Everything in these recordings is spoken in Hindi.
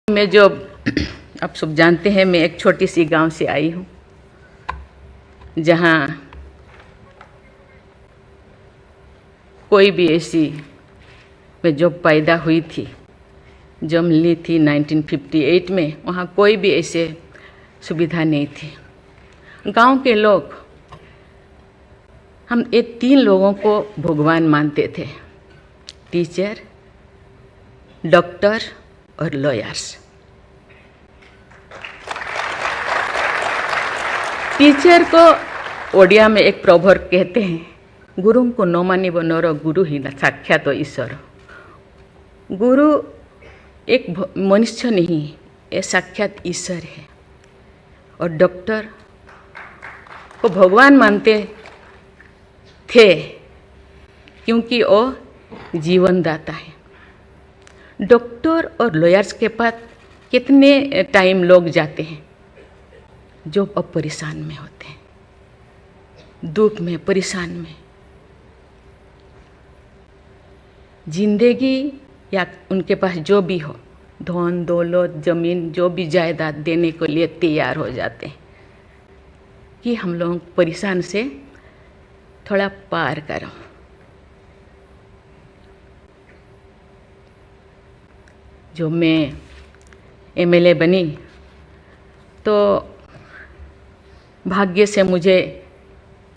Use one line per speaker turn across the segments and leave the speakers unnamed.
मैं जो आप सब जानते हैं, मैं एक छोटी सी गांव से आई हूँ जहाँ कोई भी ऐसी, मैं जब पैदा हुई थी, जन्म ली थी 1958 में, वहाँ कोई भी ऐसे सुविधा नहीं थी। गांव के लोग, हम ये 3 लोगों को भगवान मानते थे, टीचर, डॉक्टर और लॉयर्स। टीचर को ओडिया में एक प्रोवर्ब कहते हैं, गुरु को न मानिब नर, गुरु ही न साक्षात ईश्वर। गुरु एक मनुष्य नहीं, ये साक्षात ईश्वर है। और डॉक्टर को भगवान मानते थे क्योंकि वो जीवन दाता है। डॉक्टर और लॉयर्स के पास कितने टाइम लोग जाते हैं जो अब परेशान में होते हैं, दुख में, परेशान में। जिंदगी या उनके पास जो भी हो, धन दौलत, जमीन, जो भी जायदाद देने के लिए तैयार हो जाते हैं कि हम लोग परेशान से थोड़ा पार करो। जो मैं एमएलए बनी तो भाग्य से मुझे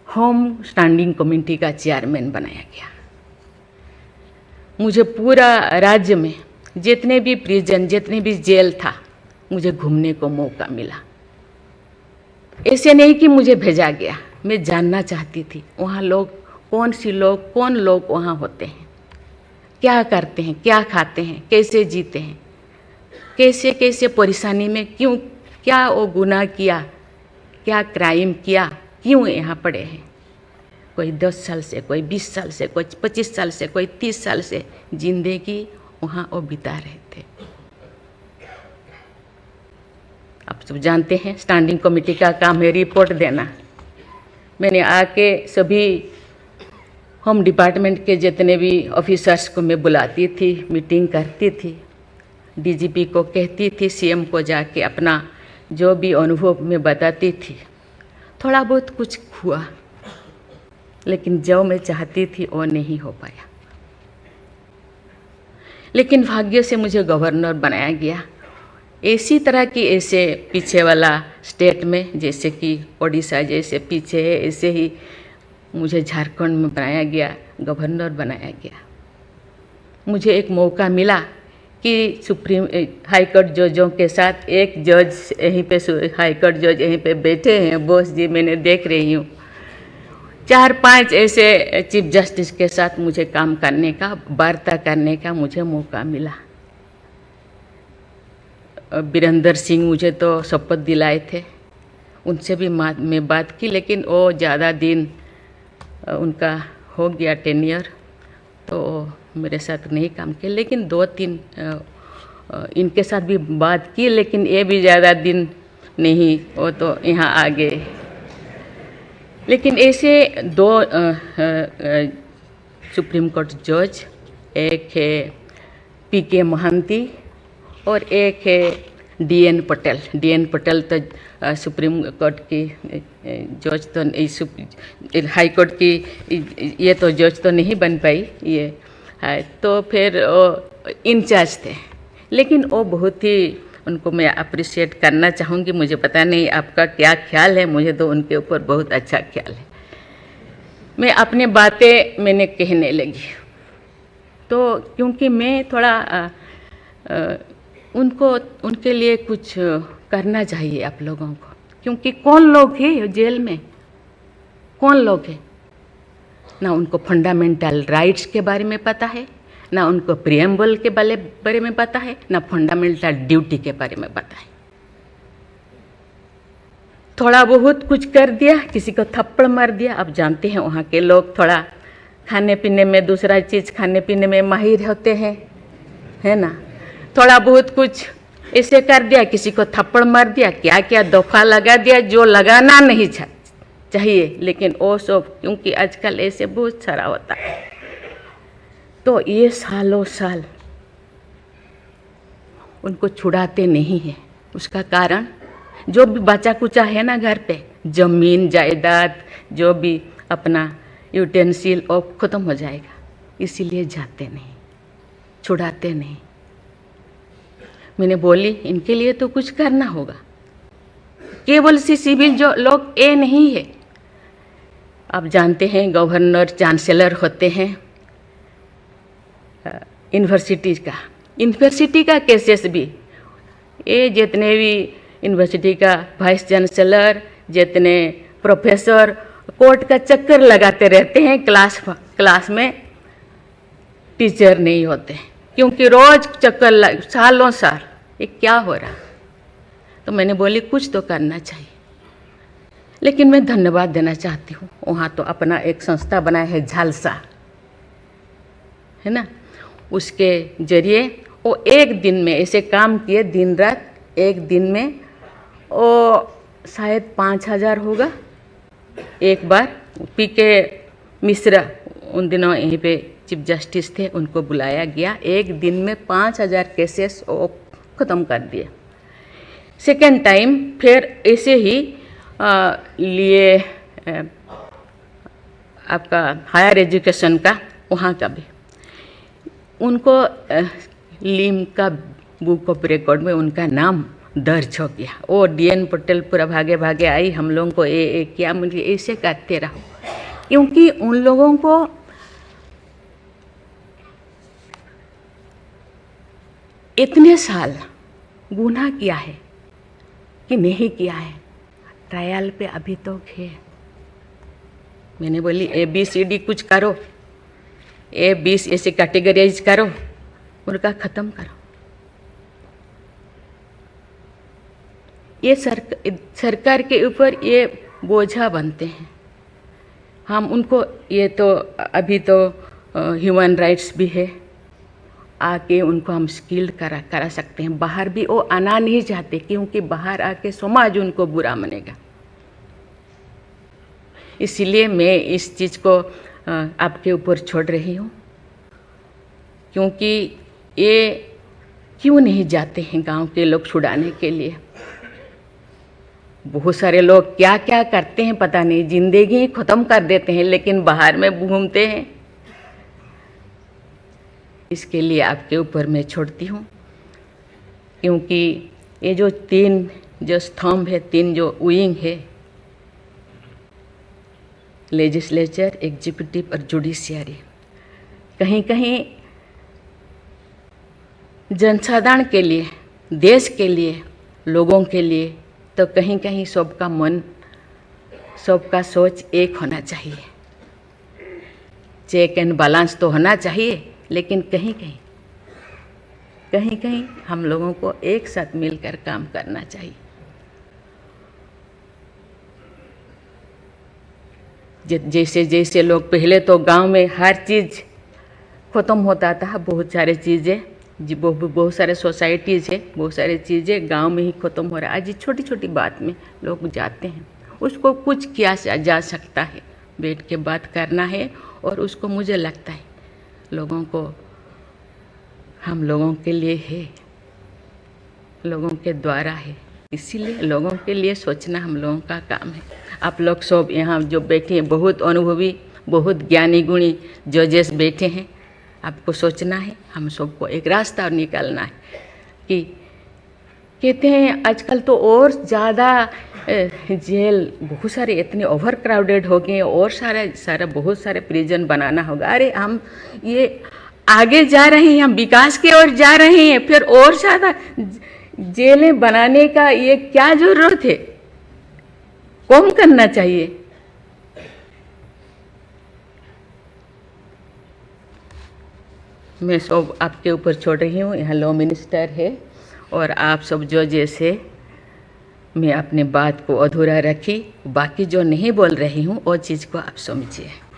होम स्टैंडिंग कमेटी का चेयरमैन बनाया गया। मुझे पूरा राज्य में जितने भी प्रिजन, जितने भी जेल था, मुझे घूमने को मौका मिला। ऐसे नहीं कि मुझे भेजा गया, मैं जानना चाहती थी वहाँ लोग कौन लोग वहाँ होते हैं, क्या करते हैं, क्या खाते हैं, कैसे जीते हैं, कैसे कैसे परेशानी में, क्यों, क्या वो गुनाह किया, क्या क्राइम किया, क्यों यहाँ पड़े हैं। कोई 10 साल से, कोई 20 साल से, कोई 25 साल से, कोई 30 साल से जिंदगी वहाँ वो बिता रहे थे। आप सब जानते हैं स्टैंडिंग कमेटी का काम है रिपोर्ट देना। मैंने आके सभी होम डिपार्टमेंट के जितने भी ऑफिसर्स को मैं बुलाती थी, मीटिंग करती थी, डीजीपी को कहती थी, सीएम को जाके अपना जो भी अनुभव मैं बताती थी। थोड़ा बहुत कुछ हुआ, लेकिन जो मैं चाहती थी वो नहीं हो पाया। लेकिन भाग्य से मुझे गवर्नर बनाया गया। इसी तरह की, ऐसे पीछे वाला स्टेट में, जैसे कि ओडिशा जैसे पीछे है, ऐसे ही मुझे झारखंड में बनाया गया, गवर्नर बनाया गया। मुझे एक मौका मिला कि सुप्रीम हाई कोर्ट जजों के साथ एक जज यहीं पे, हाई कोर्ट जज यहीं पे बैठे हैं, बोस जी, मैंने देख रही हूँ, 4-5 ऐसे चीफ जस्टिस के साथ मुझे काम करने का, वार्ता करने का मुझे मौका मिला। वीरेंद्र सिंह मुझे तो शपथ दिलाए थे, उनसे भी मैं बात की, लेकिन वो ज़्यादा दिन उनका हो गया टेन्योर, तो मेरे साथ नहीं काम किया। लेकिन 2-3 इनके साथ भी बात की, लेकिन ये भी ज़्यादा दिन नहीं, वो तो यहाँ आ गए। लेकिन ऐसे 2 सुप्रीम कोर्ट जज, एक है पीके महांती और एक है डीएन पटेल। डीएन पटेल तो सुप्रीम कोर्ट की जज तो, हाई कोर्ट की ये तो जज तो नहीं बन पाई ये है, तो फिर वो इंचार्ज थे। लेकिन वो बहुत ही, उनको मैं अप्रिशिएट करना चाहूँगी। मुझे पता नहीं आपका क्या ख्याल है, मुझे तो उनके ऊपर बहुत अच्छा ख्याल है। मैं अपनी बातें मैंने कहने लगी, तो क्योंकि मैं थोड़ा उनके लिए कुछ करना चाहिए आप लोगों को, क्योंकि कौन लोग हैं जेल में, कौन लोग हैं, ना उनको फंडामेंटल राइट्स के बारे में पता है, ना उनको प्रिएम्बल के बारे में पता है, ना फंडामेंटल ड्यूटी के बारे में पता है। थोड़ा बहुत कुछ कर दिया, किसी को थप्पड़ मार दिया। आप जानते हैं वहाँ के लोग थोड़ा खाने पीने में, दूसरा चीज़ खाने पीने में माहिर होते हैं, है ना। थोड़ा बहुत कुछ ऐसे कर दिया, किसी को थप्पड़ मार दिया, क्या क्या दफा लगा दिया जो लगाना नहीं चाहिए। लेकिन वो सब, क्योंकि आजकल ऐसे बहुत सारा होता है, तो ये सालों साल उनको छुड़ाते नहीं हैं। उसका कारण जो भी बचा कुचा है ना घर पे, जमीन जायदाद जो भी अपना यूटेंसिल और ख़त्म हो जाएगा, इसीलिए जाते नहीं, छुड़ाते नहीं। मैंने बोली इनके लिए तो कुछ करना होगा। केवल सी सिविल जो लोग ए नहीं है, आप जानते हैं गवर्नर चांसलर होते हैं यूनिवर्सिटी का केसेस भी, ये जितने भी यूनिवर्सिटी का वाइस चांसलर, जितने प्रोफेसर कोर्ट का चक्कर लगाते रहते हैं, क्लास में टीचर नहीं होते, क्योंकि रोज चक्कर सालों साल, ये क्या हो रहा। तो मैंने बोली कुछ तो करना चाहिए। लेकिन मैं धन्यवाद देना चाहती हूँ, वहाँ तो अपना एक संस्था बनाया है झालसा, है ना, उसके जरिए वो एक दिन में ऐसे काम किए, दिन रात, एक दिन में वो शायद 5,000 होगा। एक बार पीके मिश्रा उन दिनों यहीं पे चीफ जस्टिस थे, उनको बुलाया गया, एक दिन में 5,000 केसेस वो ख़त्म कर दिए। सेकेंड टाइम फिर ऐसे ही लिए आपका हायर एजुकेशन का, वहाँ का भी उनको लीम का बुक ऑफ रिकॉर्ड में उनका नाम दर्ज हो गया। वो DN पटेल पूरा भागे भागे आई, हम लोगों को ये किया, मुझे ऐसे करते रहो, क्योंकि उन लोगों को इतने साल गुनाह किया है कि नहीं किया है, ट्रायल पे अभी तो है। मैंने बोली ABCD कुछ करो, A20 ऐसे कैटेगराइज करो, उनका ख़त्म करो। ये सरकार के ऊपर ये बोझा बनते हैं। हम उनको, ये तो अभी तो ह्यूमन राइट्स भी है, आके उनको हम स्किल्ड करा सकते हैं। बाहर भी वो आना नहीं चाहते, क्योंकि बाहर आके समाज उनको बुरा मानेगा। इसीलिए मैं इस चीज़ को आपके ऊपर छोड़ रही हूँ, क्योंकि ये क्यों नहीं जाते हैं गांव के लोग छुड़ाने के लिए। बहुत सारे लोग क्या क्या करते हैं पता नहीं, जिंदगी ख़त्म कर देते हैं, लेकिन बाहर में घूमते हैं। इसके लिए आपके ऊपर मैं छोड़ती हूँ, क्योंकि ये जो 3 जो स्तंभ है, 3 जो विंग है, लेजिस्लेचर, एग्जीक्यूटिव और जुडिशियरी, कहीं कहीं जनसाधारण के लिए, देश के लिए, लोगों के लिए, तो कहीं कहीं सबका मन, सबका सोच एक होना चाहिए। चेक एंड बैलेंस तो होना चाहिए, लेकिन कहीं कहीं हम लोगों को एक साथ मिलकर काम करना चाहिए। जैसे जैसे लोग, पहले तो गांव में हर चीज़ ख़त्म होता था, बहुत सारे चीज़ें, बहुत सारे सोसाइटीज़ है, बहुत सारी चीज़ें गांव में ही ख़त्म हो रहा है। आज छोटी छोटी बात में लोग जाते हैं, उसको कुछ किया जा सकता है, बैठ के बात करना है। और उसको मुझे लगता है लोगों को, हम लोगों के लिए है, लोगों के द्वारा है, इसीलिए लोगों के लिए सोचना हम लोगों का काम है। आप लोग सब यहाँ जो बैठे हैं, बहुत अनुभवी, बहुत ज्ञानी गुणी जजेस बैठे हैं, आपको सोचना है, हम सबको एक रास्ता निकालना है। कि कहते हैं आजकल तो और ज़्यादा जेल, बहुत सारे इतने ओवर क्राउडेड हो गए, और सारा बहुत सारे प्रिजन बनाना होगा। अरे हम ये आगे जा रहे हैं, हम विकास की ओर जा रहे हैं, फिर और ज़्यादा जेलें बनाने का ये क्या ज़रूरत है? कम करना चाहिए। मैं सब आपके ऊपर छोड़ रही हूँ। यहाँ लॉ मिनिस्टर है, और आप सब जो जैसे, मैं अपने बात को अधूरा रखी, बाकी जो नहीं बोल रही हूँ वो चीज़ को आप समझिए।